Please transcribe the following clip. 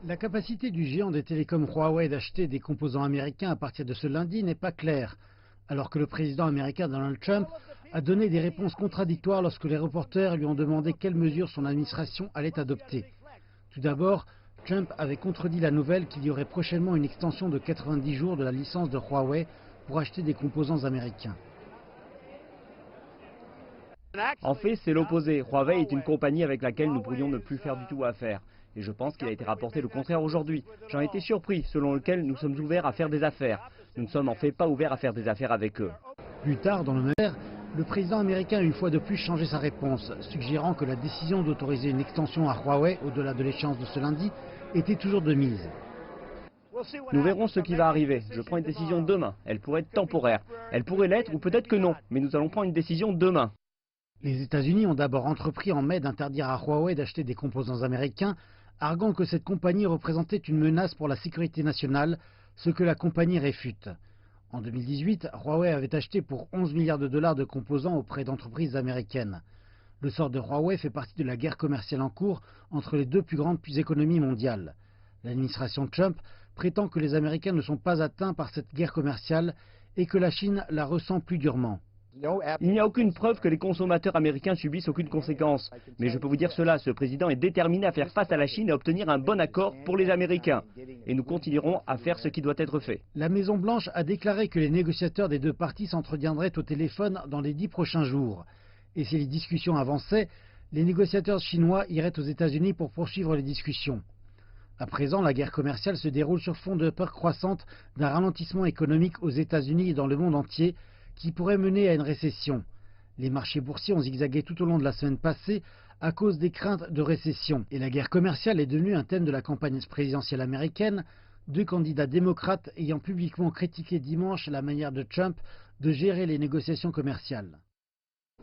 La capacité du géant des télécoms Huawei d'acheter des composants américains à partir de ce lundi n'est pas claire, alors que le président américain Donald Trump a donné des réponses contradictoires lorsque les reporters lui ont demandé quelles mesures son administration allait adopter. Tout d'abord, Trump avait contredit la nouvelle qu'il y aurait prochainement une extension de 90 jours de la licence de Huawei pour acheter des composants américains. En fait, c'est l'opposé. Huawei est une compagnie avec laquelle nous pourrions ne plus faire du tout affaire. Et je pense qu'il a été rapporté le contraire aujourd'hui. J'en ai été surpris, selon lequel nous sommes ouverts à faire des affaires. Nous ne sommes en fait pas ouverts à faire des affaires avec eux. Plus tard, dans le même air, le président américain a une fois de plus changé sa réponse, suggérant que la décision d'autoriser une extension à Huawei au-delà de l'échéance de ce lundi était toujours de mise. Nous verrons ce qui va arriver. Je prends une décision demain. Elle pourrait être temporaire. Elle pourrait l'être ou peut-être que non. Mais nous allons prendre une décision demain. Les États-Unis ont d'abord entrepris en mai d'interdire à Huawei d'acheter des composants américains, arguant que cette compagnie représentait une menace pour la sécurité nationale, ce que la compagnie réfute. En 2018, Huawei avait acheté pour 11 milliards de dollars de composants auprès d'entreprises américaines. Le sort de Huawei fait partie de la guerre commerciale en cours entre les deux plus grandes économies mondiales. L'administration Trump prétend que les Américains ne sont pas atteints par cette guerre commerciale et que la Chine la ressent plus durement. Il n'y a aucune preuve que les consommateurs américains subissent aucune conséquence. Mais je peux vous dire cela, ce président est déterminé à faire face à la Chine et à obtenir un bon accord pour les Américains. Et nous continuerons à faire ce qui doit être fait. La Maison-Blanche a déclaré que les négociateurs des deux parties s'entretiendraient au téléphone dans les 10 prochains jours. Et si les discussions avançaient, les négociateurs chinois iraient aux États-Unis pour poursuivre les discussions. À présent, la guerre commerciale se déroule sur fond de peur croissante d'un ralentissement économique aux États-Unis et dans le monde entier, qui pourrait mener à une récession. Les marchés boursiers ont zigzagué tout au long de la semaine passée à cause des craintes de récession. Et la guerre commerciale est devenue un thème de la campagne présidentielle américaine, deux candidats démocrates ayant publiquement critiqué dimanche la manière de Trump de gérer les négociations commerciales.